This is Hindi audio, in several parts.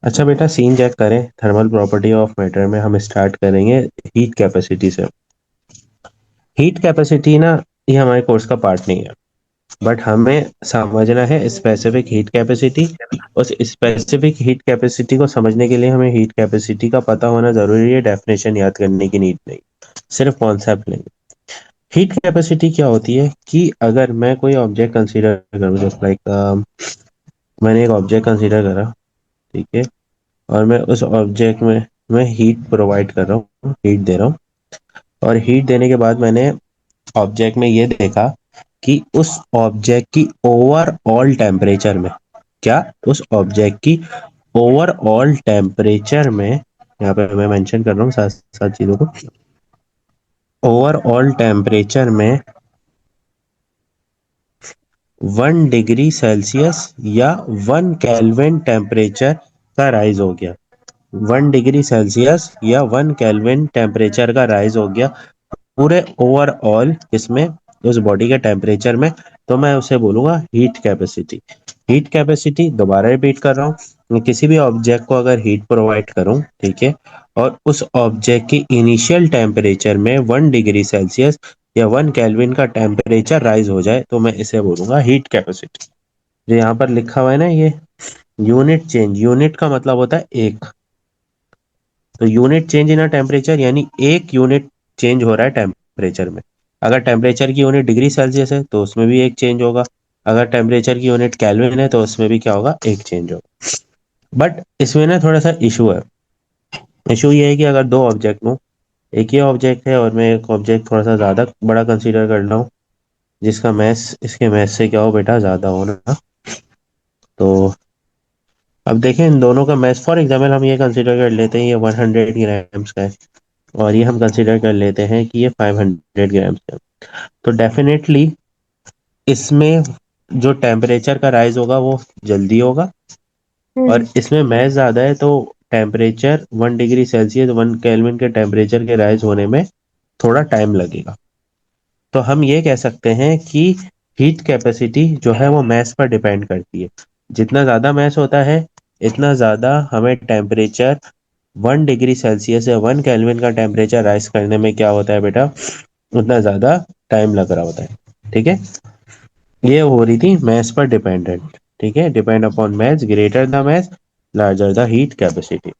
अच्छा बेटा, सीन चेक करें। थर्मल प्रॉपर्टी ऑफ मैटर में हम स्टार्ट करेंगे हीट कैपेसिटी से। हीट कैपेसिटी ना, ये हमारे कोर्स का पार्ट नहीं है, बट हमें समझना है स्पेसिफिक हीट कैपेसिटी। उस स्पेसिफिक हीट कैपेसिटी को समझने के लिए हमें हीट कैपेसिटी का पता होना जरूरी है, डेफिनेशन याद करने की नीड नहीं, सिर्फ कॉन्सेप्ट लेंगे। हीट कैपेसिटी क्या होती है कि अगर मैं कोई ऑब्जेक्ट कंसीडर करूँ, जस्ट लाइक मैंने एक ऑब्जेक्ट कंसीडर करा, ठीक है, और मैं उस ऑब्जेक्ट में मैं हीट प्रोवाइड कर रहा हूँ, हीट दे रहा हूँ, और हीट देने के बाद मैंने ऑब्जेक्ट में ये देखा कि उस ऑब्जेक्ट की ओवरऑल टेम्परेचर में, क्या उस ऑब्जेक्ट की ओवरऑल टेम्परेचर में, यहाँ पे मैं मेंशन कर रहा हूँ साथ साथ चीजों को, ओवरऑल टेम्परेचर में 1 डिग्री सेल्सियस या 1 केल्विन टेम्परेचर का राइज हो गया। 1 डिग्री सेल्सियस या 1 केल्विन टेम्परेचर का राइज हो गया पूरे ओवरऑल इसमें, उस बॉडी के टेम्परेचर में, तो मैं उसे बोलूंगा हीट कैपेसिटी। हीट कैपेसिटी, दोबारा रिपीट कर रहा हूँ, मैं किसी भी ऑब्जेक्ट को अगर हीट प्रोवाइड करूँ, ठीक है, और उस ऑब्जेक्ट की इनिशियल टेम्परेचर में 1 डिग्री सेल्सियस या 1 केल्विन का टेम्परेचर राइज हो जाए, तो मैं इसे बोलूंगा हीट कैपेसिटी। जो यहाँ पर लिखा हुआ है ना, ये यूनिट चेंज, यूनिट का मतलब होता है एक, तो यूनिट चेंज इन टेम्परेचर यानी एक यूनिट चेंज हो रहा है टेम्परेचर में। अगर टेम्परेचर की यूनिट डिग्री सेल्सियस है तो उसमें भी एक चेंज होगा, अगर टेम्परेचर की यूनिट केल्विन है तो उसमें भी क्या होगा, एक चेंज होगा। बट इसमें ना थोड़ा सा इशू है। इशू ये है कि अगर दो ऑब्जेक्ट हो, एक ही ऑब्जेक्ट है और मैं एक ऑब्जेक्ट थोड़ा सा ज़्यादा बड़ा कंसीडर कर रहा हूँ, जिसका मैस इसके मैस से क्या हो बेटा, ज़्यादा हो ना, तो अब देखें इन दोनों का मैस, फॉर एग्जाम्पल हम ये कंसीडर कर लेते हैं ये 100 ग्राम्स का है, और ये हम कंसीडर कर लेते हैं कि ये 500 ग्राम्स का। तो डेफिनेटली इसमें जो टेम्परेचर का राइज होगा वो जल्दी होगा, और हम्म। इसमें मैस ज़्यादा है, तो टेम्परेचर 1 डिग्री सेल्सियस 1 केल्विन के टेम्परेचर के राइज होने में थोड़ा टाइम लगेगा। तो हम ये कह सकते हैं कि हीट कैपेसिटी जो है वो मैस पर डिपेंड करती है। जितना ज़्यादा मैस होता है, इतना ज़्यादा हमें टेम्परेचर 1 डिग्री सेल्सियस या 1 केल्विन का टेम्परेचर राइज करने में क्या होता है बेटा, उतना ज़्यादा टाइम लग रहा होता है। ठीक है, ये हो रही थी मैस पर डिपेंडेंट। ठीक है, depend upon mass, greater the mass larger the heat capacity.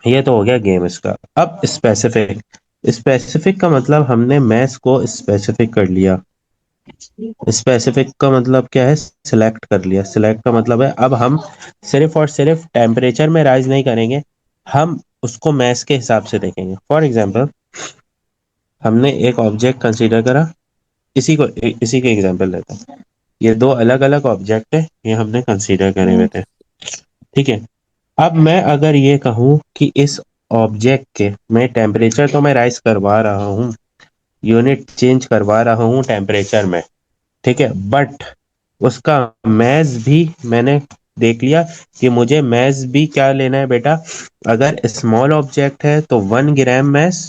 ये तो हो गया गेम इसका। अब स्पेसिफिक, स्पेसिफिक का मतलब हमने मैस को स्पेसिफिक कर लिया। स्पेसिफिक का मतलब क्या है, सिलेक्ट कर लिया। सिलेक्ट का मतलब है अब हम सिर्फ और सिर्फ टेम्परेचर में राइज नहीं करेंगे, हम उसको मैस के हिसाब से देखेंगे। फॉर एग्जांपल हमने एक ऑब्जेक्ट कंसीडर करा, इसी के एग्जांपल लेते हैं। ये दो अलग अलग ऑब्जेक्ट है, ये हमने कंसीडर करे हुए हम्म। थे। ठीक है, अब मैं अगर ये कहूँ कि इस ऑब्जेक्ट के मैं टेम्परेचर तो मैं राइज करवा रहा हूँ, यूनिट चेंज करवा रहा हूँ टेम्परेचर में, ठीक है, बट उसका मैज भी मैंने देख लिया कि मुझे मैज भी क्या लेना है बेटा। अगर स्मॉल ऑब्जेक्ट है तो 1 ग्राम मैस,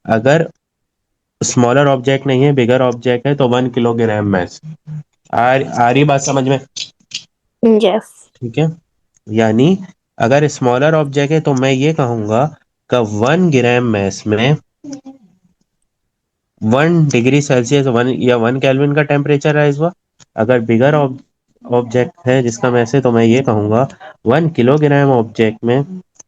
अगर स्मॉलर ऑब्जेक्ट नहीं है, बिगर ऑब्जेक्ट है तो 1 किलोग्राम मैस। आ रही बात समझ में? यस। ठीक है, यानी अगर स्मॉलर ऑब्जेक्ट है तो मैं ये कहूंगा कि 1 ग्राम मैस में 1 डिग्री सेल्सियस 1 या 1 केल्विन का टेम्परेचर राइज हुआ। अगर बिगर ऑब्जेक्ट है जिसका मैस है तो मैं ये कहूंगा 1 किलोग्राम ऑब्जेक्ट में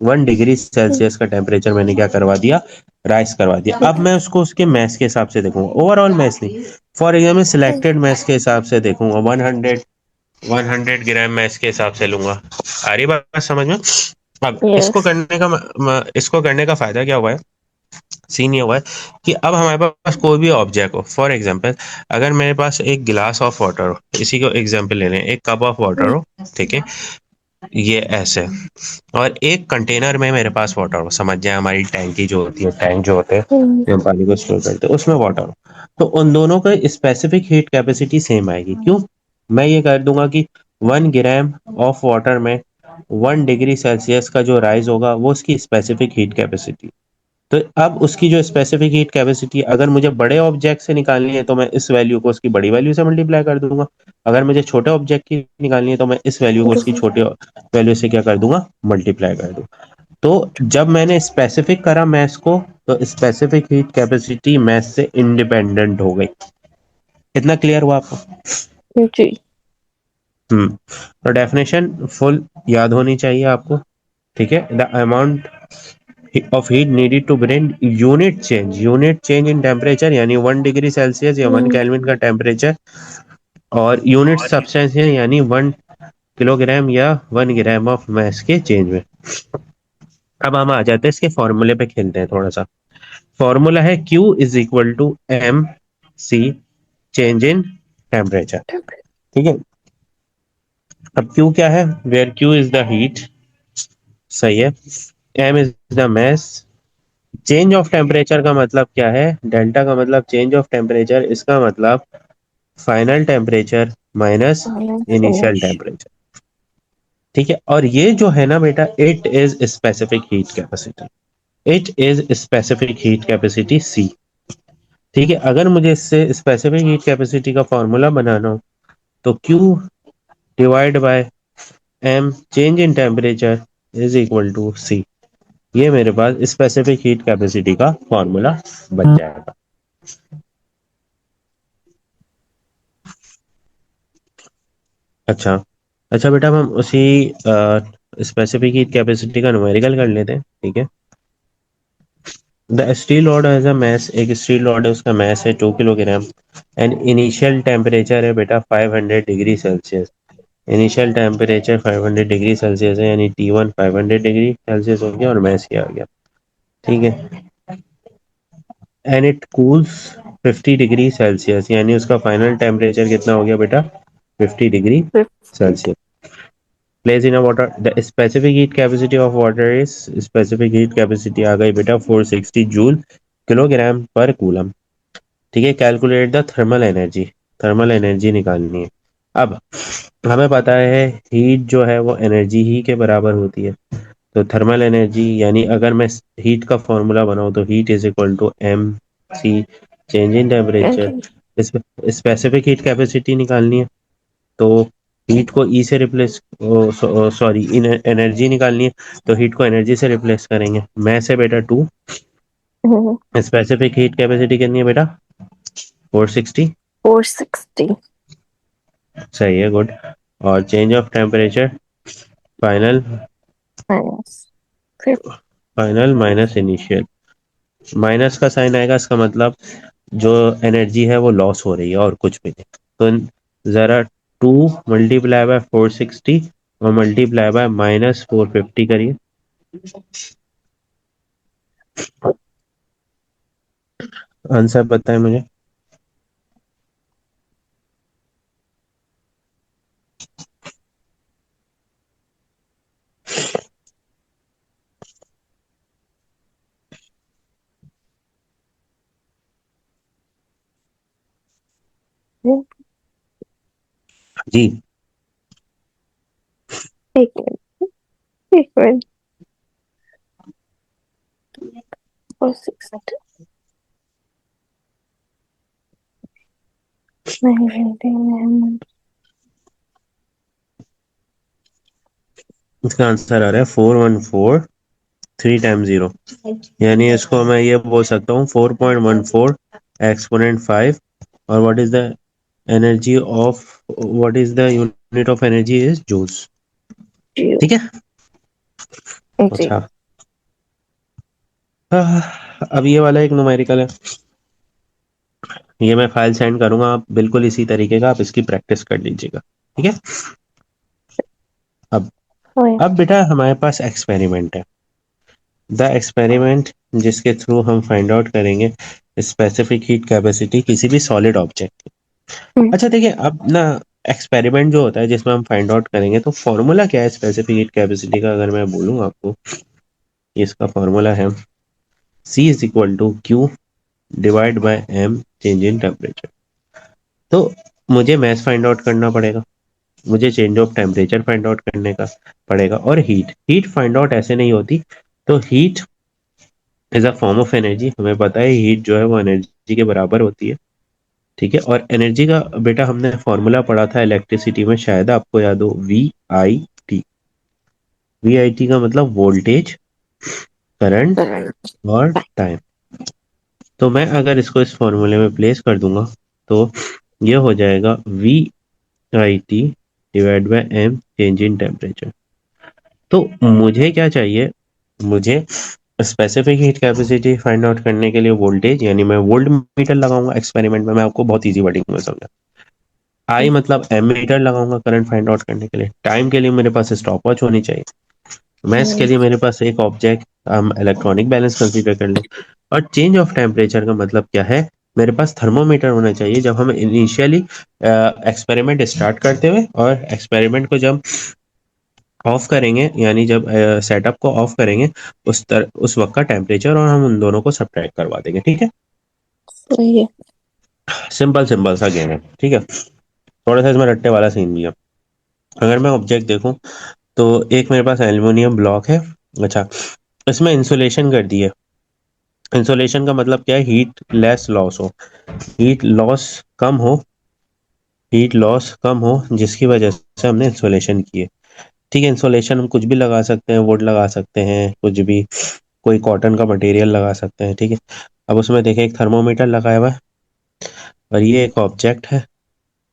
1 डिग्री सेल्सियस का टेम्परेचर मैंने क्या करवा दिया, राइज करवा दिया। अब मैं उसको उसके मैस के हिसाब से देखूंगा, ओवरऑल मैस नहीं, फॉर एग्जाम्पल सिलेक्टेड मैस के हिसाब से देखूंगा, 100 ग्राम मैस के हिसाब से लूंगा। आ रही बात समझ में? अब इसको यस। करने का इसको करने का फायदा क्या हुआ है, सीन ये हुआ है कि अब हमारे पास कोई भी ऑब्जेक्ट हो, फॉर एग्जांपल अगर मेरे पास एक गिलास ऑफ वाटर हो, इसी को एग्जांपल ले लें, एक कप ऑफ वाटर हो, ठीक है, ये ऐसे, और एक कंटेनर में मेरे पास वाटर हो, समझ जाए हमारी टैंकी जो होती है, टैंक जो होते हैं जो हम पानी को स्टोर करते हैं उसमें वाटर हो, तो उन दोनों का स्पेसिफिक हीट कैपेसिटी सेम आएगी। क्यों? मैं ये कर दूंगा कि 1 ग्राम ऑफ वाटर में 1 डिग्री सेल्सियस का जो राइज होगा वो उसकी स्पेसिफिक हीट कैपेसिटी। तो अब उसकी जो स्पेसिफिक हीट कैपेसिटी, अगर मुझे बड़े ऑब्जेक्ट से निकालनी है तो मैं इस वैल्यू को उसकी बड़ी वैल्यू से मल्टीप्लाई कर दूंगा। अगर मुझे छोटे ऑब्जेक्ट की निकालनी है तो मैं इस वैल्यू को उसकी जी। छोटे वैल्यू से क्या कर दूंगा, मल्टीप्लाई कर दूंगा। तो जब मैंने स्पेसिफिक करा मैथ को, तो स्पेसिफिक हीट कैपेसिटी मैथ से इंडिपेंडेंट हो गई। कितना क्लियर हुआ आपको? जी। तो डेफिनेशन फुल याद होनी चाहिए आपको। ठीक है, the amount of heat needed to bring unit change in temperature, यानी 1 डिग्री सेल्सियस या 1 केल्विन का टेम्परेचर, और यूनिट सब्सटेंस है यानी 1 किलोग्राम या 1 ग्राम ऑफ मास के चेंज में। अब हम आ जाते हैं इसके फॉर्मूले पे, खेलते हैं थोड़ा सा। फॉर्मूला है Q is equal to m c, change in temperature. ठीक है, अब Q क्या है? Where Q is the heat, सही है। M is the mass. Change of temperature का मतलब क्या है? डेल्टा का मतलब चेंज ऑफ टेम्परेचर, इसका मतलब final temperature minus initial finish. Temperature. ठीक है, और ये जो है ना बेटा, it is specific heat capacity, it is specific heat capacity C. ठीक है, अगर मुझे इससे स्पेसिफिक हीट कैपेसिटी का फॉर्मूला बनाना हो, तो Q divide by M change in temperature is equal to C. ये मेरे पास स्पेसिफिक हीट कैपेसिटी का फॉर्मूला बन जाएगा। अच्छा, अच्छा बेटा, अब हम उसी स्पेसिफिक हीट कैपेसिटी का न्यूमेरिकल कर लेते हैं। ठीक है, the steel rod has a mass, एक स्टील रॉड है, उसका मास है 2 किलोग्राम, एंड इनिशियल टेम्परेचर है बेटा 500 degree Celsius. Initial temperature 500 degree Celsius है, यानी T1 500 डिग्री सेल्सियस हो गया और मास ये आ गया। ठीक है, and it cools 50 degree Celsius, यानी उसका फाइनल टेम्परेचर कितना हो गया बेटा, 50 degree 50। Celsius. Place in a water, the specific heat capacity of water is, specific heat capacity आ गई बेटा 460 जूल किलोग्राम पर कूलम। ठीक है, calculate the thermal energy, thermal energy निकालनी है। अब हमें पता है हीट जो है वो एनर्जी ही के बराबर होती है। तो थर्मल एनर्जी, यानी अगर मैं हीट का फॉर्मूला बनाऊं तो heat is equal to m c, change in temperature. जी। स्पेसिफिक हीट कैपेसिटी निकालनी है, तो हीट को ई से रिप्लेस, सॉरी, इन एनर्जी निकालनी है, तो हीट को एनर्जी से रिप्लेस करेंगे। मैस है बेटा 2, स्पेसिफिक हीट कैपेसिटी कितनी है बेटा, 460। 460 सही है, गुड। और change of temperature, final, minus 50। Final minus initial. Minus का साइन आएगा, इसका मतलब जो एनर्जी है वो लॉस हो रही है और कुछ भी नहीं। तो जरा 2 मल्टीप्लाई बाय 460 और मल्टीप्लाई बाय -450 करिए। आंसर बताएं मुझे। जी। एक मिनट, एक मिनट। 460 नहीं। इसका आंसर आ रहा है 4143 टाइम 0, यानी इसको मैं ये बोल सकता हूँ 4.14 एक्सपोनेंट 5। और what is the energy of, what is the unit of energy is joules. जी। ठीक है। जी। अच्छा, अब ये वाला एक न्यूमेरिकल है, ये मैं फाइल सेंड करूंगा, आप बिल्कुल इसी तरीके का आप इसकी प्रैक्टिस कर लीजिएगा। ठीक है। अब ओए। अब बेटा हमारे पास एक्सपेरिमेंट है, द एक्सपेरिमेंट, जिसके थ्रू हम फाइंड आउट करेंगे स्पेसिफिक हीट कैपेसिटी किसी भी सॉलिड ऑब्जेक्ट की। अच्छा देखिए, अब ना एक्सपेरिमेंट जो होता है जिसमें हम फाइंड आउट करेंगे, तो फॉर्मूला क्या है स्पेसिफिक हीट कैपेसिटी का, अगर मैं बोलूँ आपको, इसका फॉर्मूला है C is equal to Q divide by M change in temperature. तो मुझे मैथ फाइंड आउट करना पड़ेगा, मुझे change of temperature find out करने का पड़ेगा, और हीट, हीट फाइंड आउट ऐसे नहीं होती। तो heat is a form of energy. हमें पता है हीट जो है वो एनर्जी के बराबर होती है। ठीक है, और एनर्जी का बेटा हमने फॉर्मूला पढ़ा था इलेक्ट्रिसिटी में, शायद आपको याद हो, VIT। VIT का मतलब वोल्टेज, करंट करंट। और टाइम। तो मैं अगर इसको इस फॉर्मूले में प्लेस कर दूंगा तो ये हो जाएगा VIT divide by M, change in temperature. तो मुझे क्या चाहिए, मुझे specific heat capacity find out करने के लिए वोल्टेज, यानी मैं वोल्ट मीटर लगाऊंगा एक्सपेरिमेंट में। मैं आपको बहुत इजी वर्डिंग में समझा। आई मतलब एम मीटर लगाऊंगा करंट फाइंड आउट करने के लिए। टाइम के लिए मेरे पास स्टॉप वॉच होनी चाहिए। मैथ्स के लिए मेरे पास एक ऑब्जेक्ट, हम इलेक्ट्रॉनिक बैलेंस कंसीडर कर लें। और चेंज ऑफ टेम्परेचर का मतलब क्या है, मेरे पास थर्मोमीटर होना चाहिए जब हम इनिशियली एक्सपेरिमेंट स्टार्ट करते हुए, और एक्सपेरिमेंट को जब ऑफ करेंगे, यानी जब सेटअप को ऑफ करेंगे, उस वक्त का टेम्परेचर, और हम उन दोनों को सब्ट्रैक्ट करवा देंगे। ठीक है, सही है। सिंपल सिंपल सा गेम है। ठीक है, थोड़ा सा इसमें रट्टे वाला सीन भी है। अगर मैं ऑब्जेक्ट देखूं तो एक मेरे पास एल्युमिनियम ब्लॉक है। अच्छा, इसमें इंसुलेशन कर दी है। इंसुलेशन का मतलब क्या है, हीट लेस लॉस हो, हीट लॉस कम हो, हीट लॉस कम हो, जिसकी वजह से हमने इंसुलेशन की है। ठीक है, इंसुलेशन हम कुछ भी लगा सकते हैं, वुड लगा सकते हैं, कुछ भी, कोई कॉटन का मटेरियल लगा सकते हैं। ठीक है, अब उसमें देखें एक थर्मोमीटर लगाया हुआ है, और ये एक ऑब्जेक्ट है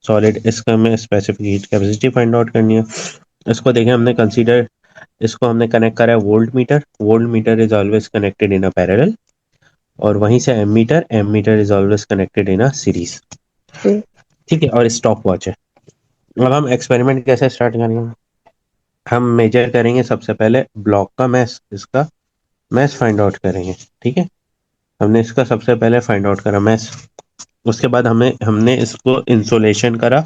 सॉलिड, इसका हमें specific heat capacity find out करनी है। इसको देखें, हमने कंसीडर, इसको हमने कनेक्ट करा है volt meter. Volt meter is always connected in a parallel. और वहीं से ammeter is always connected in a series. जी। ठीक है, और स्टॉप वॉच है। अब हम एक्सपेरिमेंट कैसे स्टार्ट करेंगे, हम मेजर करेंगे सबसे पहले ब्लॉक का मैस, इसका मैस फाइंड आउट करेंगे। ठीक है, हमने इसका सबसे पहले फाइंड आउट करा मैस। उसके बाद हमें हमने इसको इंसुलेशन करा,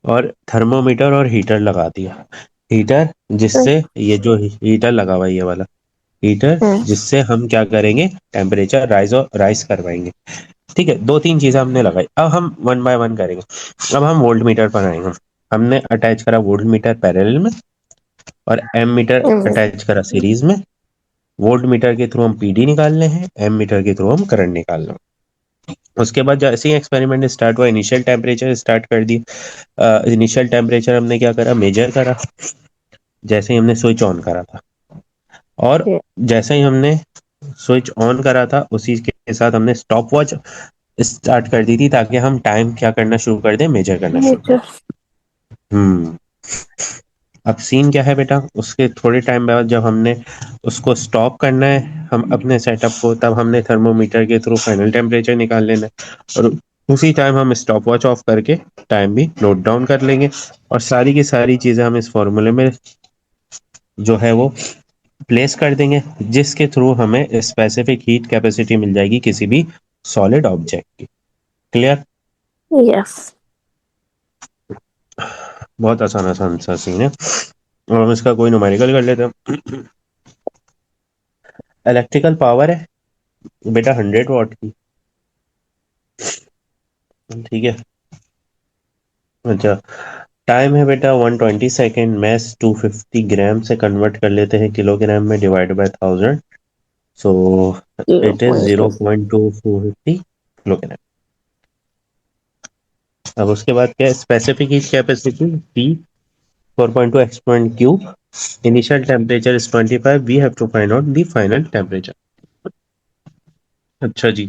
और थर्मोमीटर और हीटर लगा दिया। हीटर, सही। जिससे ये जो हीटर लगा हुआ है, ये वाला हीटर, हम्म। जिससे हम क्या करेंगे, टेम्परेचर राइज और राइज करवाएंगे। ठीक है, दो तीन चीजें हमने लगाई, अब हम वन बाय वन करेंगे। अब हम वोल्ट मीटर पर आएंगे। हमने अटैच करा वोल्ट मीटर पैरेलल में, और एम मीटर अटैच करा सीरीज में। वोल्ट मीटर के थ्रू हम पीडी निकाल रहे हैं, एम मीटर के थ्रू हम करंट निकाल रहे हैं। उसके बाद जैसे ही एक्सपेरिमेंट स्टार्ट हुआ, इनिशियल टेम्परेचर स्टार्ट कर दी। इनिशियल टेम्परेचर हमने क्या करा, मेजर करा, जैसे ही हमने स्विच ऑन करा था। और जी। जैसे ही हमने स्विच ऑन करा था, उसी के साथ हमने स्टॉप वॉच स्टार्ट कर दी थी, ताकि हम टाइम क्या करना शुरू कर दें, मेजर करना शुरू कर मेजर। दें। हम्म। अब सीन क्या है बेटा, उसके थोड़े टाइम बाद जब हमने उसको स्टॉप करना है, हम अपने सेटअप को, तब हमने थर्मोमीटर के थ्रू फाइनल टेम्परेचर निकाल लेना है, और उसी टाइम हम स्टॉप वॉच ऑफ करके टाइम भी नोट डाउन कर लेंगे। और सारी की सारी चीजें हम इस फॉर्मूले में जो है वो प्लेस कर देंगे, जिसके थ्रू हमें स्पेसिफिक हीट कैपेसिटी मिल जाएगी किसी भी सॉलिड ऑब्जेक्ट की। क्लियर? यस। बहुत आसान आसान सा सीन है, और हम इसका कोई न्यूमेरिकल कर लेते हैं। इलेक्ट्रिकल पावर है बेटा 100 वॉट की। ठीक है, अच्छा, टाइम है बेटा 120 सेकेंड। मैस 250 ग्राम से कन्वर्ट कर लेते हैं किलोग्राम में, divide by 1000। So zero it is point zero two point two four fifty kilogram. अब उसके बाद क्या है, specific heat capacity P 4.2 exponent cube. Initial temperature is 25, we have to find out the final temperature. अच्छा जी,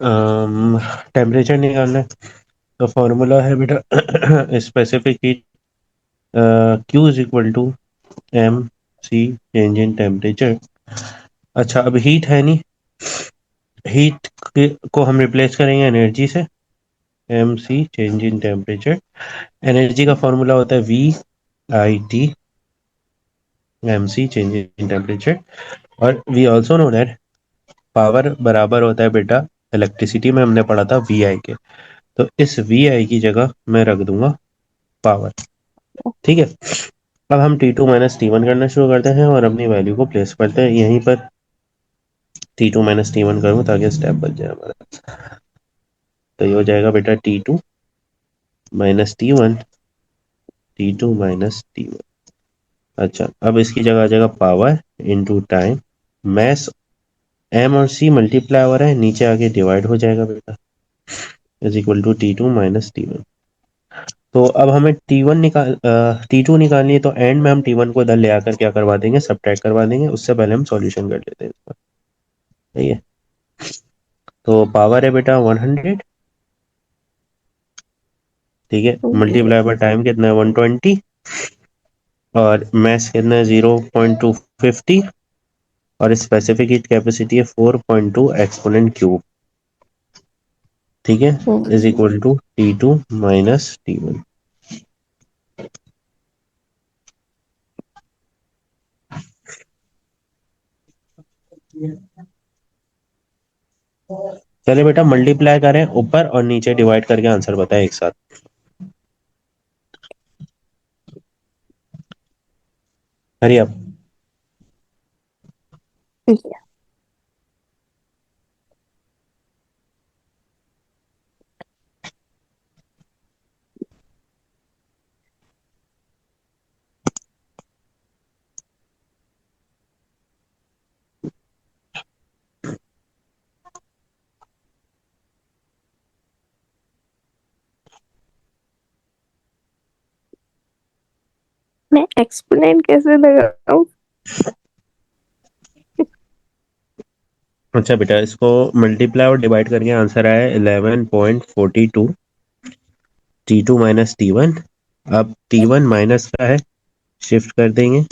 टेम्परेचर निकालना है, तो फॉर्मूला है बेटा specific heat, Q is equal to MC, change in temperature. अच्छा, अब हीट है नहीं, हीट को हम रिप्लेस करेंगे एनर्जी से। MC change in temperature. Energy का फॉर्मूला होता है VIT, MC change in temperature. और we also know that power बराबर होता है बेटा, इलेक्ट्रिसिटी में हमने पढ़ा था VI के। तो इस VI की जगह मैं रख दूंगा पावर। ठीक है, अब हम T2 - T1 करना शुरू करते हैं, और अपनी वैल्यू को प्लेस करते हैं यहीं पर। T2 - T1 करूँ ताकि स्टेप बच जाए हमारा। तो ये हो जाएगा बेटा T2 - T1, T2 - T1। अच्छा, अब इसकी जगह आ जाएगा power into time, mass m और सी मल्टीप्लाई हो रहा है, नीचे आके डिवाइड हो जाएगा बेटा, is equal to T2 - T1। तो अब हमें T2 निकालनी है, तो एंड में हम T1 को इधर ले आकर क्या करवा देंगे, सब्ट्रैक्ट करवा देंगे। उससे पहले हम सॉल्यूशन कर लेते हैं इसका। सही है। तो पावर है बेटा 100, ठीक है, मल्टीप्लाई बाय टाइम कितना है 120, और मैस कितना है 0.250, और स्पेसिफिक हीट कैपेसिटी है 4.2 एक्सपोनेंट क्यूब, ठीक है, is equal to T2 - T1। चलिए बेटा मल्टीप्लाई करें ऊपर और नीचे डिवाइड करके आंसर बताएं एक साथ। हरी अब Yeah. मैं एक्सप्लेन कैसे लगाऊं? अच्छा बेटा, इसको मल्टीप्लाई और डिवाइड करके आंसर आया 11.42 T2 - T1। अब T1 माइनस का है, शिफ्ट कर देंगे,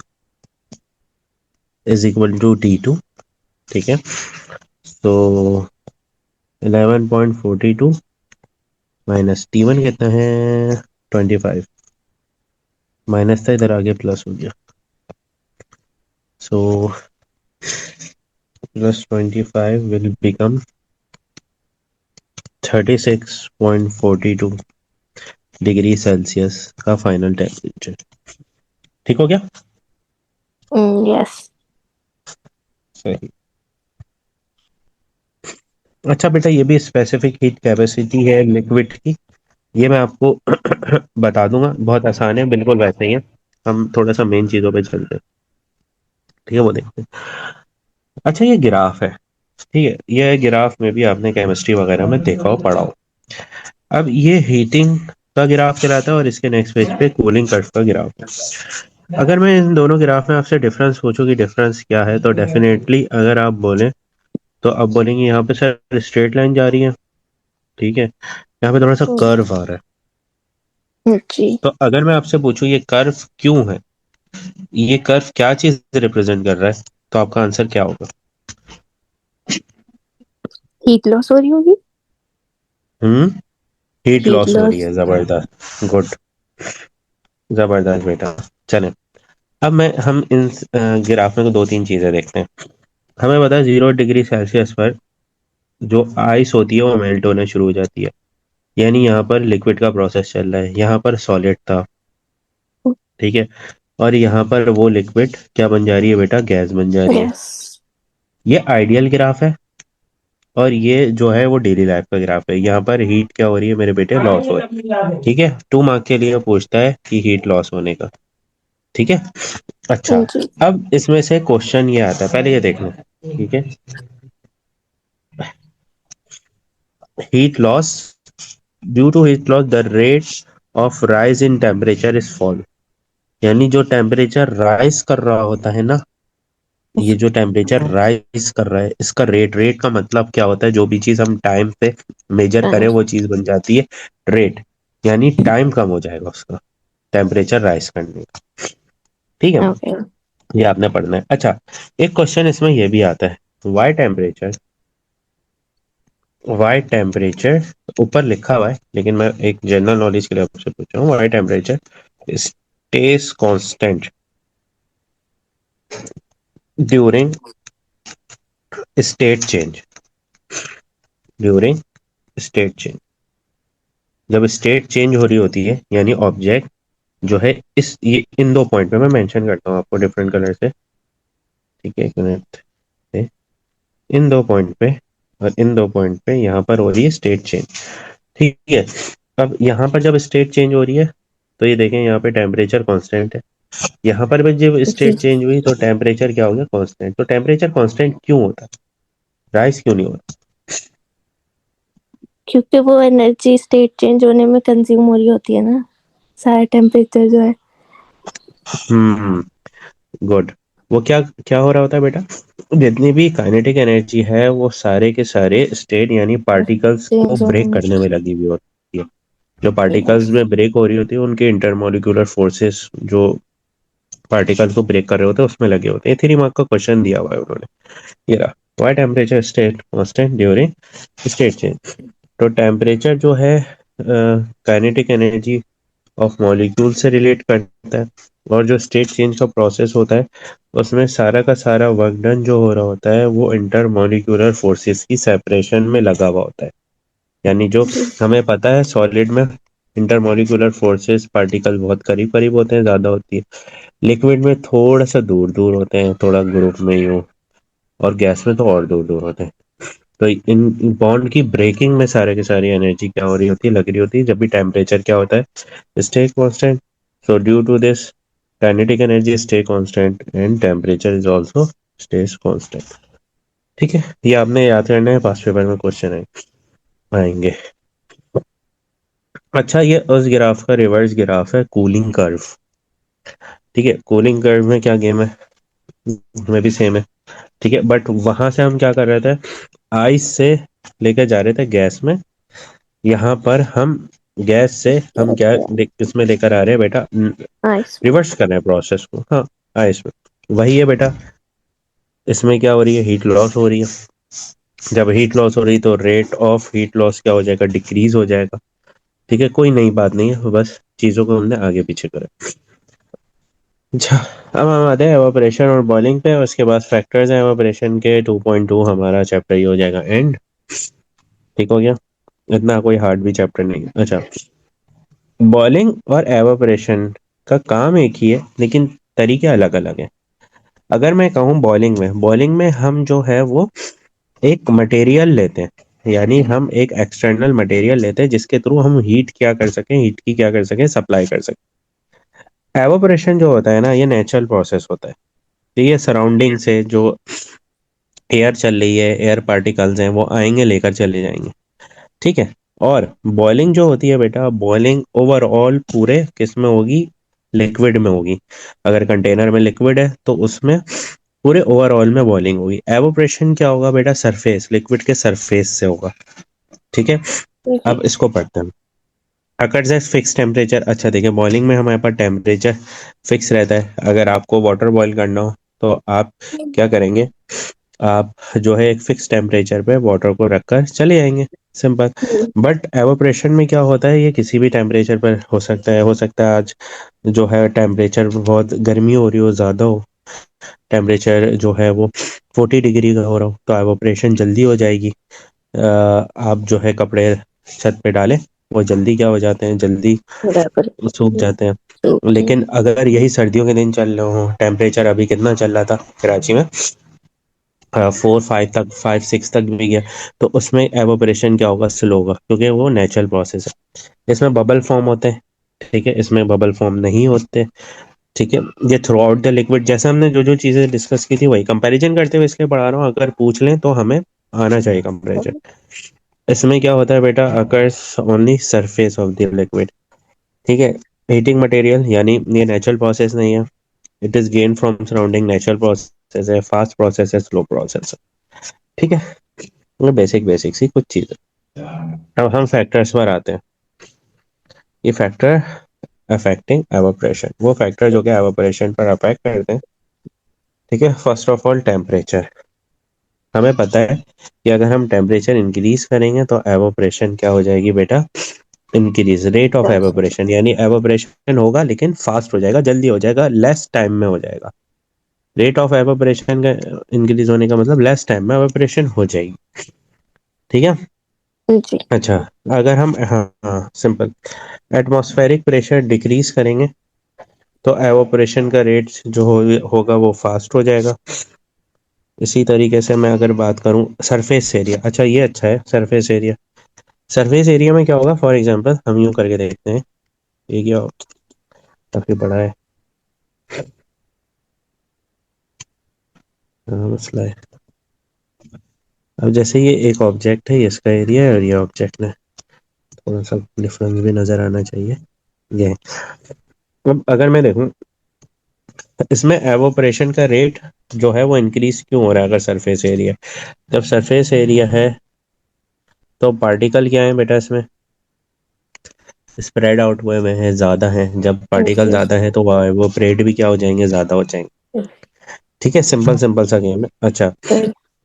इज इक्वल टू T2, ठीक है। तो 11.42 माइनस T1 कितना है 25, माइनस था इधर आगे प्लस हो गया, so plus 25 will become 36.42 degree Celsius का फाइनल टेम्परेचर। ठीक हो गया? Yes. सही। अच्छा बेटा, ये भी स्पेसिफिक हीट कैपेसिटी है लिक्विड की, ये मैं आपको बता दूंगा, बहुत आसान है, बिल्कुल वैसे ही है। हम थोड़ा सा मेन चीजों पे चलते हैं, ठीक है, वो देखते हैं। अच्छा, ये ग्राफ है, ठीक है, ये ग्राफ में भी आपने केमिस्ट्री वगैरह में देखा हो, पढ़ा हो। अब ये हीटिंग का ग्राफ कहलाता है, और इसके नेक्स्ट पेज पे कूलिंग कर्व का ग्राफ है। अगर मैं इन दोनों ग्राफ में आपसे डिफरेंस पूछूं कि डिफरेंस क्या है, तो डेफिनेटली अगर आप बोले तो आप बोलेंगे यहाँ पे सर स्ट्रेट लाइन जा रही है, ठीक है, यहाँ पे थोड़ा सा कर्व आ रहा है। जी। तो अगर मैं आपसे पूछूं ये कर्व क्यों है, ये कर्व क्या चीज रिप्रेजेंट कर रहा है, तो आपका आंसर क्या होगा? हीट लॉस हो रही होगी। हम्म, हीट हीट लॉस हो रही लॉस। है, जबरदस्त, गुड, जबरदस्त बेटा। चलें, अब मैं हम इन ग्राफ में दो तीन चीजें देखते हैं। हमें पता है 0 डिग्री सेल्सियस पर जो आइस होती है वो मेल्ट होना शुरू हो जाती है, यानी यहाँ पर लिक्विड का प्रोसेस चल रहा है, यहाँ पर सॉलिड था, ठीक है, और यहाँ पर वो लिक्विड क्या बन जा रही है बेटा, गैस बन जा रही है। यस। ये आइडियल ग्राफ है, और ये जो है वो डेली लाइफ का ग्राफ है। यहाँ पर हीट क्या हो रही है मेरे बेटे, लॉस हो रही है, ठीक है। 2 मार्क के लिए पूछता है कि हीट लॉस होने का, ठीक है। अच्छा, जी। अब इसमें से क्वेश्चन ये आता है, पहले ये देखना, ठीक है। Heat loss, due to heat loss the rate of rise in temperature is fall, यानी जो टेम्परेचर राइज कर रहा होता है ना, ये जो टेम्परेचर राइज कर रहा है, इसका रेट का मतलब क्या होता है, जो भी चीज हम टाइम पे मेजर करें वो चीज बन जाती है रेट, यानी टाइम कम हो जाएगा उसका टेम्परेचर राइज करने का, ठीक है। ओके। ये आपने पढ़ना है। अच्छा, एक क्वेश्चन इसमें ये भी आता है, वाई टेम्परेचर, वाई टेम्परेचर ऊपर लिखा हुआ है, लेकिन मैं एक जनरल नॉलेज के लिए आपसे पूछ रहा हूँ, why temperature stays constant during state change, during state change, जब स्टेट चेंज हो रही होती है, यानी ऑब्जेक्ट जो है, इस ये इन दो पॉइंट पे मैं मेंशन करता हूँ आपको डिफरेंट कलर से, ठीक है, एक मिनट, इन दो पॉइंट पे और इन दो पॉइंट पे यहाँ पर हो रही है स्टेट चेंज, ठीक है। अब यहाँ पर जब स्टेट चेंज हो रही है, तो ये देखें यहाँ पे टेम्परेचर कांस्टेंट है, यहाँ पर भी जब जी। स्टेट चेंज हुई तो टेम्परेचर क्या हो गया, कांस्टेंट। तो टेम्परेचर कांस्टेंट क्यों होता है, राइज क्यों नहीं हो रहा? क्योंकि वो एनर्जी स्टेट चेंज होने में कंज्यूम हो रही होती है ना, सारा टेम्परेचर जो है। हम्म, गुड। वो क्या क्या हो रहा होता है बेटा? जितनी भी काइनेटिक एनर्जी है वो सारे के सारे स्टेट यानी पार्टिकल्स को चेंज होने ब्रेक में। करने में लगी हुई होती है। जो पार्टिकल्स यस। में ब्रेक हो रही होती है उनके इंटरमोलिकुलर फोर्सेस जो पार्टिकल्स को ब्रेक कर रहे होते हैं उसमें लगे होते हैं। 3 मार्क का क्वेश्चन दिया हुआ है उन्होंने। ये रहा, why temperature state constant during state change. तो टेम्परेचर जो है काइनेटिक एनर्जी ऑफ मॉलिक्यूल से रिलेट करता है, और जो स्टेट चेंज का प्रोसेस होता है उसमें सारा का सारा वर्क डन जो हो रहा होता है वो इंटर मॉलिक्यूलर फोर्सेस की सेपरेशन में लगा हुआ होता है। यानी जो जी। हमें पता है सॉलिड में इंटर मॉलिक्यूलर फोर्सेस पार्टिकल बहुत करीब करीब होते हैं, ज्यादा होती है। लिक्विड में थोड़ा सा दूर दूर होते हैं, थोड़ा ग्रुप में ही हो, और गैस में तो और दूर दूर होते हैं। तो इन बॉन्ड की ब्रेकिंग में सारे की सारी एनर्जी क्या हो रही होती है, लग रही होती है, जब भी टेम्परेचर क्या होता है, stay constant. So due to this kinetic energy stay constant and temperature is also stays constant. ठीक है, ये आपने याद करना है, पास पेपर में क्वेश्चन आएंगे। अच्छा, ये उस ग्राफ का रिवर्स ग्राफ है, कूलिंग कर्व। ठीक है, कूलिंग कर्व में क्या गेम है, में भी सेम है। ठीक है, बट वहां से हम क्या कर रहे थे, आइस से लेकर जा रहे थे गैस में। यहाँ पर हम गैस से हम क्या इसमें लेकर आ रहे हैं बेटा, आइस में। रिवर्स कर रहे हैं प्रोसेस को। हाँ, आइस में वही है बेटा। इसमें क्या हो रही है, हीट लॉस हो रही है। जब हीट लॉस हो रही है तो रेट ऑफ हीट लॉस क्या हो जाएगा, डिक्रीज हो जाएगा। ठीक है, कोई नई बात नहीं है, बस चीजों को हमने आगे पीछे करा। अच्छा, अब हम आते हैं एवापोरेशन और बॉइलिंग पे, उसके बाद फैक्टर्स हैं एवापोरेशन के। 2.2 हमारा चैप्टर ये हो जाएगा एंड। ठीक हो गया, इतना कोई हार्ड भी चैप्टर नहीं है। अच्छा, बॉइलिंग और एवापोरेशन का काम एक ही है लेकिन तरीके अलग अलग हैं। अगर मैं कहूँ बॉइलिंग में हम जो है वो एक मटेरियल लेते हैं, यानी हम एक एक्सटर्नल मटेरियल लेते हैं जिसके थ्रू हम हीट क्या कर सकें, हीट की क्या कर सकें, सप्लाई कर सकें। एवापोरेशन जो होता है ना, ये नेचुरल प्रोसेस होता है। तो ये सराउंडिंग से जो एयर चल रही है, एयर पार्टिकल्स हैं, वो आएंगे लेकर चले जाएंगे। ठीक है। और बॉइलिंग जो होती है बेटा, बॉइलिंग ओवरऑल पूरे किस में होगी, लिक्विड में होगी। अगर कंटेनर में लिक्विड है तो उसमें पूरे ओवरऑल में बॉइलिंग होगी। एवोप्रेशन क्या होगा बेटा, सरफेस, लिक्विड के सरफेस से होगा। ठीक है, जी। अब इसको पढ़ते हैं। Occurs at fix temperature. अच्छा देखिए, बॉइलिंग में हमारे पास टेम्परेचर फिक्स रहता है। अगर आपको वाटर बॉईल करना हो तो आप क्या करेंगे, आप जो है एक फिक्स टेम्परेचर पे वाटर को रखकर चले जाएंगे, सिंपल। बट एवापोरेशन में क्या होता है, ये किसी भी टेम्परेचर पर हो सकता है। हो सकता है आज जो है टेम्परेचर बहुत गर्मी हो रही हो, ज़्यादा हो, टेम्परेचर जो है वो 40 डिग्री का हो रहा हो, तो एवापोरेशन जल्दी हो जाएगी। आप जो है कपड़े छत पे डालें, वो जल्दी क्या हो जाते हैं, जल्दी बराबर। सूख जाते हैं। ओके। लेकिन अगर यही सर्दियों के दिन चल रहे हो, टेम्परेचर अभी कितना चल रहा था कराची में, 4 5 तक, 5 6 तक भी गया, तो उसमें एवोपरेशन क्या होगा, स्लो होगा, क्योंकि वो नेचुरल प्रोसेस है। इसमें बबल फॉर्म होते हैं। ठीक है, इसमें बबल फॉर्म नहीं होते। ठीक है, ये थ्रू आउट द लिक्विड, जैसे हमने जो जो चीजें डिस्कस की थी वही कंपैरिजन करते हुए इसलिए पढ़ा रहा हूँ, अगर पूछ लें तो हमें आना चाहिए कंपैरिजन। इसमें क्या होता है बेटा, occurs only surface of the liquid. ठीक है, हीटिंग मटेरियल, यानी ये नेचुरल प्रोसेस नहीं है। It is gain from surrounding, natural process है, फास्ट प्रोसेस है, स्लो प्रोसेस है। ठीक है, ये बेसिक बेसिक सी कुछ चीजें। अब हम फैक्टर्स पर आते हैं। ये फैक्टर अफेक्टिंग एवापोरेशन, वो फैक्टर जो कि एवापोरेशन पर अफेक्ट करते हैं। ठीक है, फर्स्ट ऑफ ऑल टेम्परेचर। हमें पता है कि अगर हम टेम्परेचर इंक्रीज करेंगे तो एवापोरेशन क्या हो जाएगी बेटा, इंक्रीज। रेट ऑफ एवापोरेशन, यानी एवापोरेशन होगा लेकिन फास्ट हो जाएगा, जल्दी हो जाएगा, लेस टाइम में हो जाएगा। रेट ऑफ एवापोरेशन का इंक्रीज होने का मतलब लेस टाइम में एवापोरेशन हो जाएगी। ठीक है। जी। अच्छा, अगर हम, हाँ हाँ सिंपल, एटमॉस्फेरिक प्रेशर डिक्रीज करेंगे तो एवापोरेशन का रेट जो होगा वो फास्ट हो जाएगा। इसी तरीके से मैं अगर बात करूं सरफेस एरिया, अच्छा ये अच्छा है सरफेस एरिया। सरफेस एरिया में क्या होगा, फॉर एग्जांपल हम यूं करके देखते हैं, ये क्या काफी बड़ा है, मसला है। अब जैसे ये एक ऑब्जेक्ट है, ये इसका एरिया है और ये ऑब्जेक्ट है, थोड़ा सा डिफरेंस भी नजर आना चाहिए। ये अब अगर मैं देखूं इसमें एवोपरेशन का रेट जो है वो इंक्रीज क्यों हो रहा है, अगर सरफेस एरिया, जब सरफेस एरिया है तो पार्टिकल क्या है बेटा इसमें स्प्रेड आउट हुए में है, ज्यादा है, जब पार्टिकल जी। ज्यादा है तो एवोपरेट भी क्या हो जाएंगे, ज्यादा हो जाएंगे। ठीक है, सिंपल सिंपल सा गेम है। अच्छा,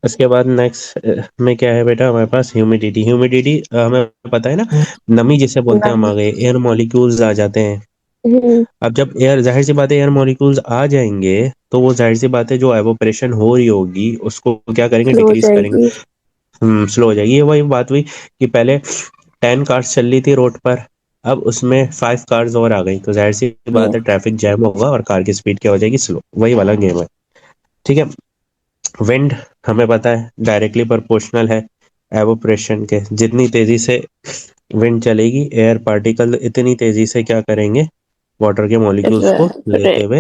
उसके बाद नेक्स्ट में क्या है बेटा हमारे पास, ह्यूमिडिटी। ह्यूमिडिटी हमें पता है ना, नमी जिसे बोलते हैं, हम आ गए, एयर मॉलिक्यूल्स आ जाते हैं। अब जब एयर, जाहिर सी बात है एयर मॉलिक्यूल्स आ जाएंगे तो वो जाहिर सी बात है जो एवोपरेशन हो रही होगी उसको क्या करेंगे, स्लो हो डिक्रीज करेंगे। जाएगी। स्लो हो जाएगी। ये वही बात हुई कि पहले 10 कार्स चल रही थी रोड पर, अब उसमें 5 कार्स और आ गई, तो जाहिर सी बात है ट्रैफिक जैम होगा और कार की स्पीड क्या हो जाएगी, स्लो। वही वाला गेम है। ठीक है। विंड हमें पता है डायरेक्टली प्रोपोर्शनल है एवोपरेशन के, जितनी तेजी से विंड चलेगी एयर पार्टिकल इतनी तेजी से क्या करेंगे, वाटर के मॉलिक्यूल्स को लेते हुए,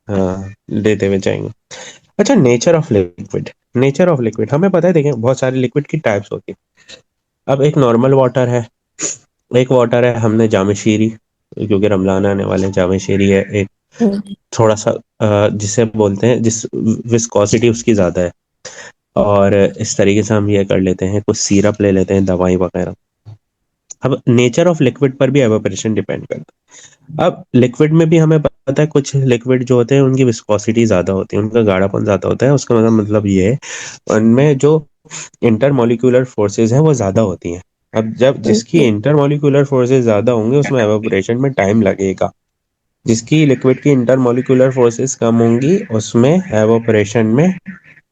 हाँ, लेते हुए जाएंगे। अच्छा, nature of liquid. Nature of liquid हमें पता है, देखें बहुत सारे लिक्विड की टाइप्स होती है। अब एक नॉर्मल वाटर है, एक वाटर है हमने जामशीरी, क्योंकि रमलान आने वाले हैं, जामशीरी है एक, थोड़ा सा जिसे बोलते हैं जिस विस्कोसिटी उसकी ज़्यादा है, और इस तरीके से हम ये कर लेते हैं, कुछ सिरप ले लेते हैं, दवाई वगैरह। अब नेचर ऑफ लिक्विड पर भी एवापोरेशन डिपेंड करता है। अब लिक्विड में भी हमें पता है कुछ लिक्विड जो होते हैं उनकी विस्कोसिटी ज़्यादा होती है, उनका गाढ़ापन ज़्यादा होता है, उसका मतलब ये है उनमें जो इंटरमोलिकुलर फोर्सेज हैं वो ज़्यादा होती हैं। अब जब जिसकी इंटरमोलिकुलर फोर्सेज ज़्यादा होंगे उसमें एवापोरेशन में टाइम लगेगा, जिसकी लिक्विड की इंटरमोलिकुलर फोर्सेस कम होंगी उसमें एवोपरेशन में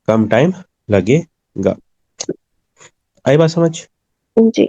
कम टाइम लगेगा। आई बात समझ? जी।